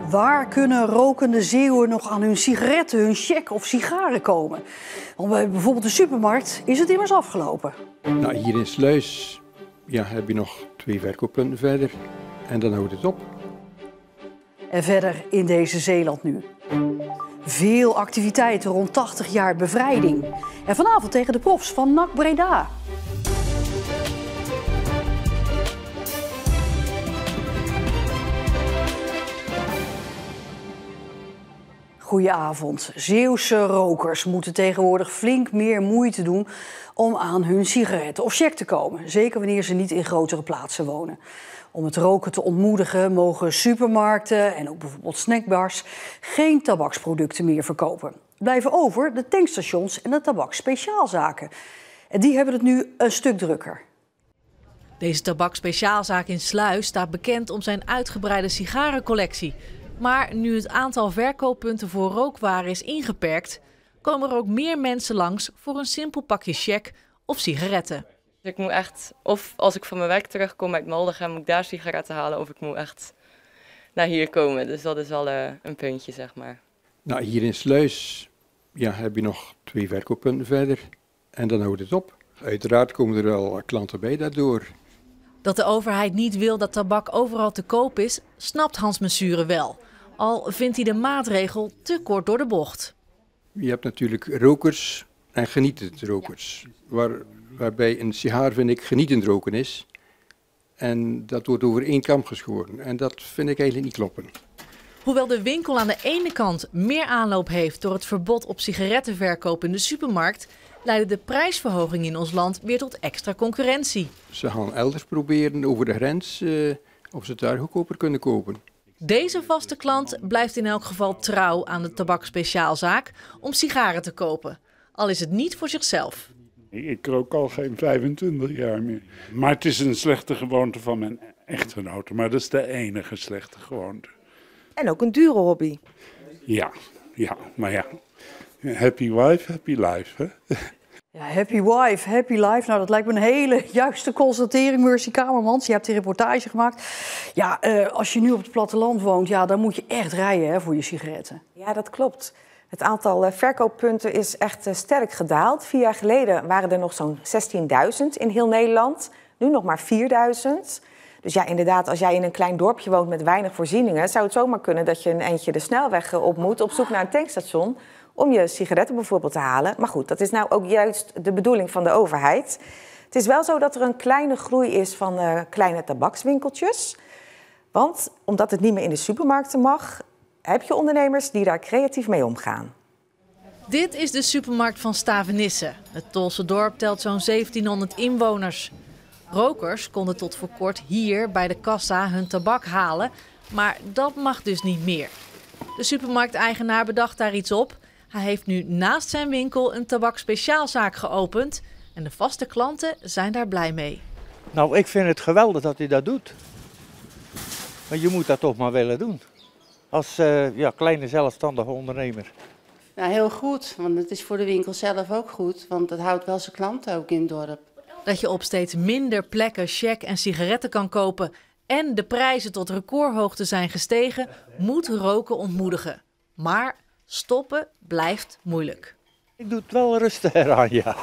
Waar kunnen rokende Zeeuwen nog aan hun sigaretten, hun cheque of sigaren komen? Want bij bijvoorbeeld de supermarkt is het immers afgelopen. Nou, hier in Sluis heb je nog 2 verkooppunten verder en dan houdt het op. En verder in deze Zeeland nu. Veel activiteiten rond 80 jaar bevrijding. En vanavond tegen de profs van NAC Breda. Goedenavond. Zeeuwse rokers moeten tegenwoordig flink meer moeite doen om aan hun sigaretten of cheque te komen. Zeker wanneer ze niet in grotere plaatsen wonen. Om het roken te ontmoedigen mogen supermarkten en ook bijvoorbeeld snackbars geen tabaksproducten meer verkopen. Blijven over de tankstations en de tabakspeciaalzaken. En die hebben het nu een stuk drukker. Deze tabakspeciaalzaak in Sluis staat bekend om zijn uitgebreide sigarencollectie. Maar nu het aantal verkooppunten voor rookwaren is ingeperkt, komen er ook meer mensen langs voor een simpel pakje cheque of sigaretten. Ik moet echt, of als ik van mijn werk terugkom uit Maldegem, moet ik daar sigaretten halen of ik moet echt naar hier komen. Dus dat is wel een puntje, zeg maar. Nou, hier in Sluis heb je nog 2 verkooppunten verder en dan houdt het op. Uiteraard komen er wel klanten bij daardoor. Dat de overheid niet wil dat tabak overal te koop is, snapt Hans Mesure wel. Al vindt hij de maatregel te kort door de bocht. Je hebt natuurlijk rokers en genietend rokers. Waarbij een sigaar, vind ik, genietend roken is. En dat wordt over één kam geschoren. En dat vind ik eigenlijk niet kloppen. Hoewel de winkel aan de ene kant meer aanloop heeft door het verbod op sigarettenverkoop in de supermarkt, leidde de prijsverhoging in ons land weer tot extra concurrentie. Ze gaan elders proberen over de grens of ze het daar goedkoper kunnen kopen. Deze vaste klant blijft in elk geval trouw aan de tabakspeciaalzaak om sigaren te kopen. Al is het niet voor zichzelf. Ik rook al geen 25 jaar meer. Maar het is een slechte gewoonte van mijn echtgenote. Maar dat is de enige slechte gewoonte. En ook een dure hobby. Ja, maar ja. Happy wife, happy life, hè? Ja, happy wife, happy life. Nou, dat lijkt me een hele juiste constatering, Mercy Kamermans. Je hebt die reportage gemaakt. Ja, als je nu op het platteland woont, dan moet je echt rijden, hè, voor je sigaretten. Ja, dat klopt. Het aantal verkooppunten is echt sterk gedaald. 4 jaar geleden waren er nog zo'n 16.000 in heel Nederland. Nu nog maar 4.000. Dus ja, inderdaad, als jij in een klein dorpje woont met weinig voorzieningen, zou het zomaar kunnen dat je een eindje de snelweg op moet op zoek naar een tankstation om je sigaretten bijvoorbeeld te halen. Maar goed, dat is nou ook juist de bedoeling van de overheid. Het is wel zo dat er een kleine groei is van kleine tabakswinkeltjes. Want omdat het niet meer in de supermarkten mag, heb je ondernemers die daar creatief mee omgaan. Dit is de supermarkt van Stavenisse. Het Tolse dorp telt zo'n 1700 inwoners. Rokers konden tot voor kort hier bij de kassa hun tabak halen, maar dat mag dus niet meer. De supermarkteigenaar bedacht daar iets op. Hij heeft nu naast zijn winkel een tabakspeciaalzaak geopend en de vaste klanten zijn daar blij mee. Nou, ik vind het geweldig dat hij dat doet. Maar je moet dat toch maar willen doen. Als kleine zelfstandige ondernemer. Nou, heel goed, want het is voor de winkel zelf ook goed, want het houdt wel zijn klanten ook in het dorp. Dat je op steeds minder plekken cheque en sigaretten kan kopen en de prijzen tot recordhoogte zijn gestegen, moet roken ontmoedigen. Maar stoppen blijft moeilijk. Ik doe het wel rustig eraan, ja.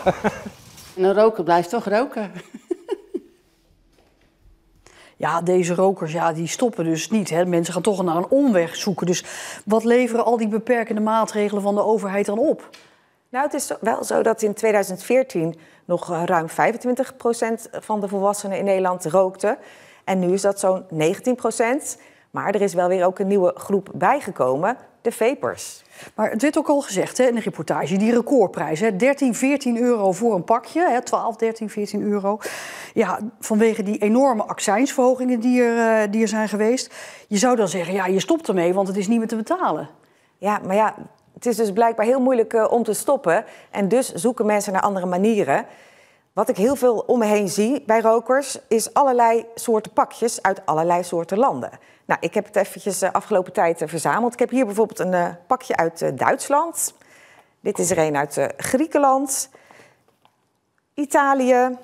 En een roker blijft toch roken. Ja, deze rokers die stoppen dus niet. Hè. Mensen gaan toch naar een omweg zoeken. Dus wat leveren al die beperkende maatregelen van de overheid dan op? Nou, het is wel zo dat in 2014 nog ruim 25% van de volwassenen in Nederland rookte. En nu is dat zo'n 19%. Maar er is wel weer ook een nieuwe groep bijgekomen, de vapers. Maar het werd ook al gezegd, hè, in de reportage, die recordprijs. Hè, 13, 14 euro voor een pakje, hè, 12, 13, 14 euro. Ja, vanwege die enorme accijnsverhogingen die er zijn geweest. Je zou dan zeggen, je stopt ermee, want het is niet meer te betalen. Ja, maar ja, het is dus blijkbaar heel moeilijk om te stoppen. En dus zoeken mensen naar andere manieren. Wat ik heel veel om me heen zie bij rokers is allerlei soorten pakjes uit allerlei soorten landen. Nou, ik heb het eventjes de afgelopen tijd verzameld. Ik heb hier bijvoorbeeld een pakje uit Duitsland. Dit is er een uit Griekenland, Italië,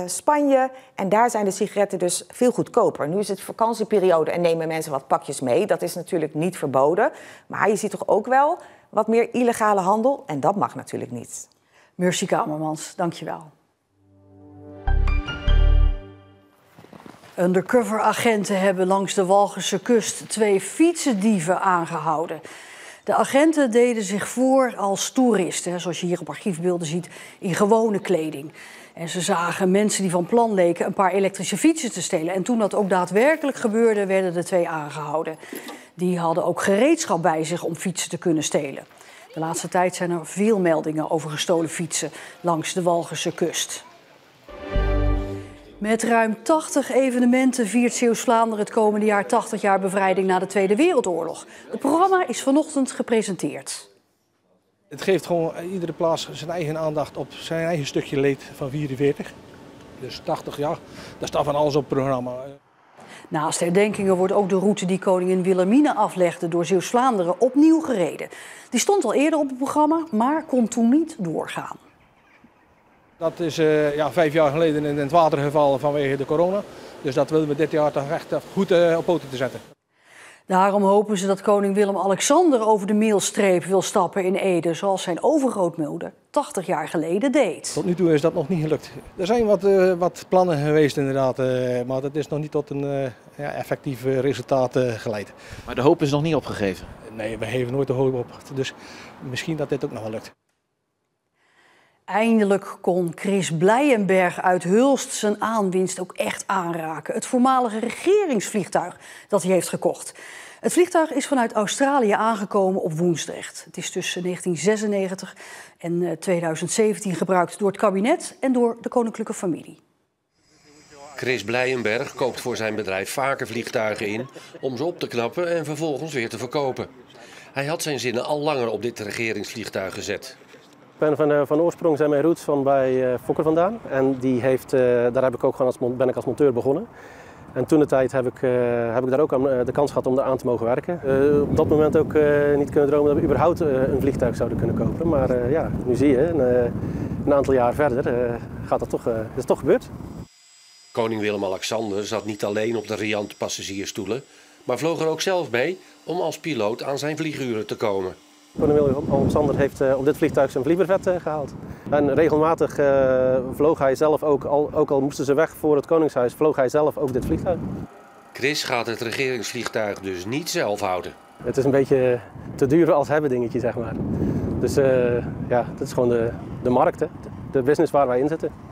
Spanje. En daar zijn de sigaretten dus veel goedkoper. Nu is het vakantieperiode en nemen mensen wat pakjes mee. Dat is natuurlijk niet verboden. Maar je ziet toch ook wel wat meer illegale handel. En dat mag natuurlijk niet. Mercy Kamermans, dankjewel. Undercover-agenten hebben langs de Walcherse kust 2 fietsendieven aangehouden. De agenten deden zich voor als toeristen, zoals je hier op archiefbeelden ziet, in gewone kleding. En ze zagen mensen die van plan leken een paar elektrische fietsen te stelen. En toen dat ook daadwerkelijk gebeurde, werden de 2 aangehouden. Die hadden ook gereedschap bij zich om fietsen te kunnen stelen. De laatste tijd zijn er veel meldingen over gestolen fietsen langs de Walcherse kust. Met ruim 80 evenementen viert Zeeuws-Vlaanderen het komende jaar 80 jaar bevrijding na de Tweede Wereldoorlog. Het programma is vanochtend gepresenteerd. Het geeft gewoon iedere plaats zijn eigen aandacht op zijn eigen stukje leed van 44. Dus 80 jaar, daar staat van alles op het programma. Naast herdenkingen wordt ook de route die koningin Wilhelmina aflegde door Zeeuws-Vlaanderen opnieuw gereden. Die stond al eerder op het programma, maar kon toen niet doorgaan. Dat is 5 jaar geleden in het water gevallen vanwege de corona. Dus dat willen we dit jaar toch echt goed op poten te zetten. Daarom hopen ze dat koning Willem-Alexander over de meelstreep wil stappen in Ede, zoals zijn overgrootmoeder 80 jaar geleden deed. Tot nu toe is dat nog niet gelukt. Er zijn wat plannen geweest inderdaad, maar dat is nog niet tot een effectief resultaat geleid. Maar de hoop is nog niet opgegeven? Nee, we geven nooit de hoop op. Dus misschien dat dit ook nog wel lukt. Eindelijk kon Chris Blijenberg uit Hulst zijn aanwinst ook echt aanraken. Het voormalige regeringsvliegtuig dat hij heeft gekocht. Het vliegtuig is vanuit Australië aangekomen op Woensdrecht. Het is tussen 1996 en 2017 gebruikt door het kabinet en door de koninklijke familie. Chris Blijenberg koopt voor zijn bedrijf vaker vliegtuigen in om ze op te knappen en vervolgens weer te verkopen. Hij had zijn zinnen al langer op dit regeringsvliegtuig gezet. Ik ben van oorsprong zijn mijn roots van bij Fokker vandaan. En daar heb ik ook gewoon ben ik als monteur begonnen. En toen de tijd heb ik daar ook de kans gehad om daar aan te mogen werken. Op dat moment ook niet kunnen dromen dat we überhaupt een vliegtuig zouden kunnen kopen. Maar nu zie je, een aantal jaar verder is het toch gebeurd. Koning Willem-Alexander zat niet alleen op de riante passagiersstoelen, maar vloog er ook zelf mee om als piloot aan zijn vlieguren te komen. Koning Willem-Alexander heeft op dit vliegtuig zijn vliegbrevet gehaald. En regelmatig vloog hij zelf ook al moesten ze weg voor het Koningshuis, vloog hij zelf ook dit vliegtuig. Chris gaat het regeringsvliegtuig dus niet zelf houden. Het is een beetje te duur als hebben dingetje, zeg maar. Dus dat is gewoon de markt, hè? De business waar wij in zitten.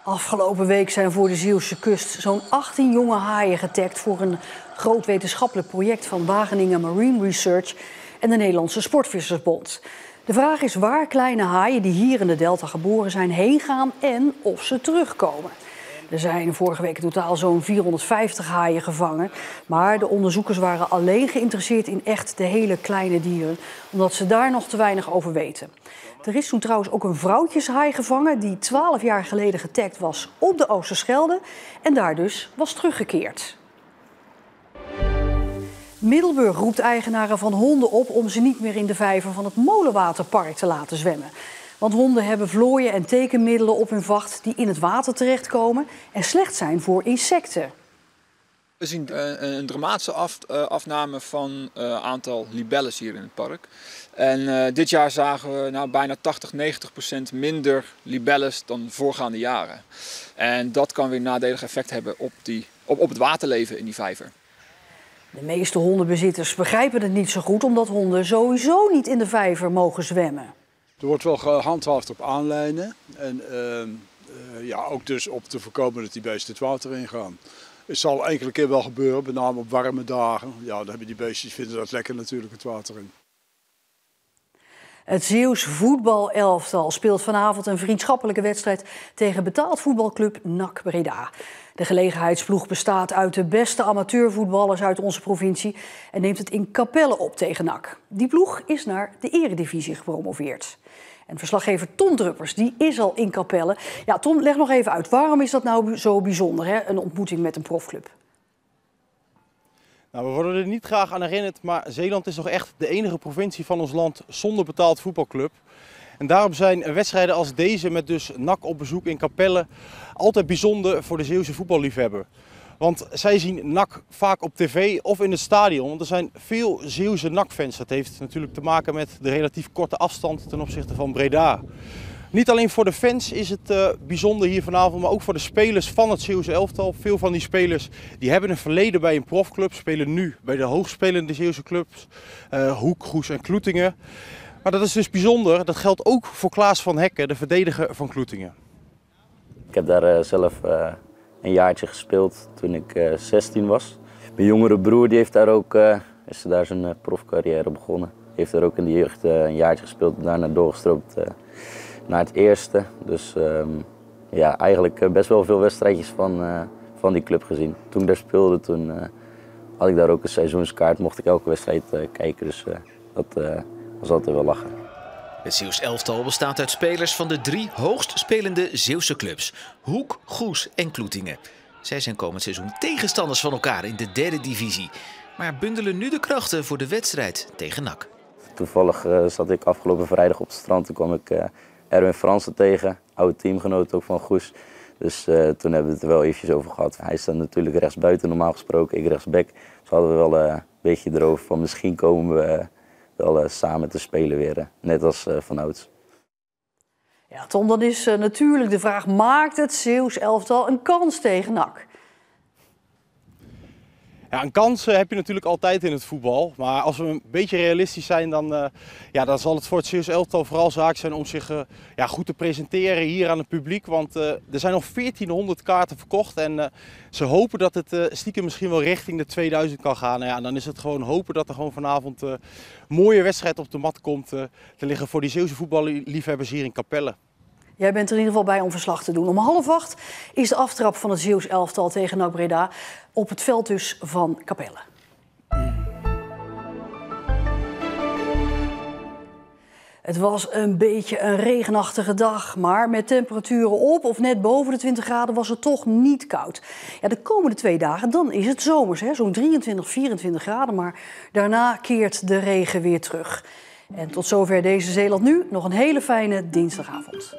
Afgelopen week zijn voor de Zeeuwse kust zo'n 18 jonge haaien getagd voor een groot wetenschappelijk project van Wageningen Marine Research en de Nederlandse Sportvissersbond. De vraag is waar kleine haaien die hier in de Delta geboren zijn heen gaan en of ze terugkomen. Er zijn vorige week in totaal zo'n 450 haaien gevangen, maar de onderzoekers waren alleen geïnteresseerd in echt de hele kleine dieren, omdat ze daar nog te weinig over weten. Er is toen trouwens ook een vrouwtjeshaai gevangen die 12 jaar geleden getagd was op de Oosterschelde en daar dus was teruggekeerd. Middelburg roept eigenaren van honden op om ze niet meer in de vijver van het Molenwaterpark te laten zwemmen. Want honden hebben vlooien en tekenmiddelen op hun vacht die in het water terechtkomen en slecht zijn voor insecten. We zien een dramatische afname van aantal libelles hier in het park. En dit jaar zagen we bijna 80-90% minder libelles dan voorgaande jaren. En dat kan weer nadelig effect hebben op het waterleven in die vijver. De meeste hondenbezitters begrijpen het niet zo goed omdat honden sowieso niet in de vijver mogen zwemmen. Er wordt wel gehandhaafd op aanlijnen en ook dus op te voorkomen dat die beesten het water ingaan. Het zal enkele keer wel gebeuren, met name op warme dagen. Ja, dan hebben die beestjes, vinden dat lekker natuurlijk het water in. Het Zeeuws voetbalelftal speelt vanavond een vriendschappelijke wedstrijd tegen betaald voetbalclub NAC Breda. De gelegenheidsploeg bestaat uit de beste amateurvoetballers uit onze provincie en neemt het in Capelle op tegen NAC. Die ploeg is naar de eredivisie gepromoveerd. En verslaggever Tom Druppers, die is al in Capelle. Ja, Tom, leg nog even uit. Waarom is dat nou zo bijzonder, hè? Een ontmoeting met een profclub? Nou, we worden er niet graag aan herinnerd, maar Zeeland is toch echt de enige provincie van ons land zonder betaald voetbalclub. En daarom zijn wedstrijden als deze met dus NAC op bezoek in Capelle altijd bijzonder voor de Zeeuwse voetballiefhebber. Want zij zien NAC vaak op tv of in het stadion. Want er zijn veel Zeeuwse NAC-fans. Dat heeft natuurlijk te maken met de relatief korte afstand ten opzichte van Breda. Niet alleen voor de fans is het bijzonder hier vanavond, maar ook voor de spelers van het Zeeuwse elftal. Veel van die spelers die hebben een verleden bij een profclub, spelen nu bij de hoogspelende Zeeuwse clubs. Hoek, Goes en Kloetingen. Maar dat is dus bijzonder. Dat geldt ook voor Klaas van Hekken, de verdediger van Kloetingen. Ik heb daar zelf een jaartje gespeeld toen ik 16 was. Mijn jongere broer die heeft daar ook, is daar zijn profcarrière begonnen. Die heeft daar ook in de jeugd een jaartje gespeeld, daarna doorgestroomd naar het eerste. Dus ja, eigenlijk best wel veel wedstrijdjes van die club gezien. Toen ik daar speelde, toen had ik daar ook een seizoenskaart, mocht ik elke wedstrijd kijken. Dus dat was altijd wel lachen. Het Zeeuws elftal bestaat uit spelers van de 3 hoogst spelende Zeeuwse clubs. Hoek, Goes en Kloetingen. Zij zijn komend seizoen tegenstanders van elkaar in de 3e divisie. Maar bundelen nu de krachten voor de wedstrijd tegen NAC. Toevallig zat ik afgelopen vrijdag op het strand. Toen kwam ik Erwin Fransen tegen, oude teamgenoot ook van Goes. Dus toen hebben we het er wel eventjes over gehad. Hij staat natuurlijk rechtsbuiten normaal gesproken, ik rechtsback. Dus hadden we wel een beetje erover van misschien komen we wel samen te spelen weer, net als vanouds. Ja, Tom, dan is natuurlijk de vraag, maakt het Zeeuws elftal een kans tegen NAC? Ja, een kans heb je natuurlijk altijd in het voetbal. Maar als we een beetje realistisch zijn, dan zal het voor het Zeeuws elftal vooral zaak zijn om zich goed te presenteren hier aan het publiek. Want er zijn nog 1400 kaarten verkocht en ze hopen dat het stiekem misschien wel richting de 2000 kan gaan. En dan is het gewoon hopen dat er gewoon vanavond een mooie wedstrijd op de mat komt te liggen voor die Zeeuwse voetballiefhebbers hier in Capelle. Jij bent er in ieder geval bij om verslag te doen. Om 7:30 is de aftrap van het Zeeuws elftal tegen NAC Breda op het veld dus van Capelle. Het was een beetje een regenachtige dag, maar met temperaturen op of net boven de 20 graden was het toch niet koud. Ja, de komende 2 dagen dan is het zomers, zo'n 23, 24 graden, maar daarna keert de regen weer terug. En tot zover deze Zeeland Nu. Nog een hele fijne dinsdagavond.